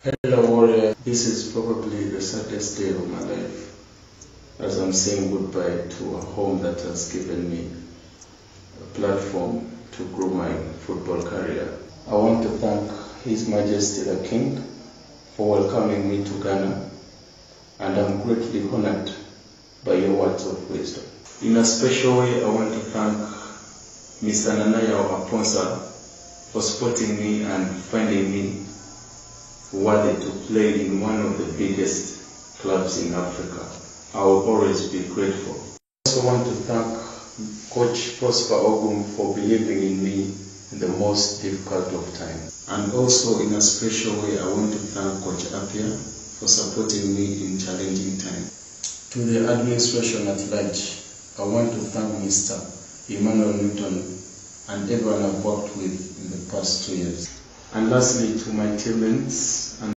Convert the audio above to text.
Hello warrior, this is probably the saddest day of my life as I'm saying goodbye to a home that has given me a platform to grow my football career. I want to thank His Majesty the King for welcoming me to Ghana, and I'm greatly honored by your words of wisdom. In a special way, I want to thank Mr. Nanayawa Aponsa for supporting me and finding me worthy to play in one of the biggest clubs in Africa. I will always be grateful. I also want to thank Coach Prosper Ogum for believing in me in the most difficult of times. And also in a special way, I want to thank Coach Apia for supporting me in challenging times. To the administration at large, I want to thank Mr. Emmanuel Newton and everyone I've worked with in the past 2 years. And lastly, to my teammates and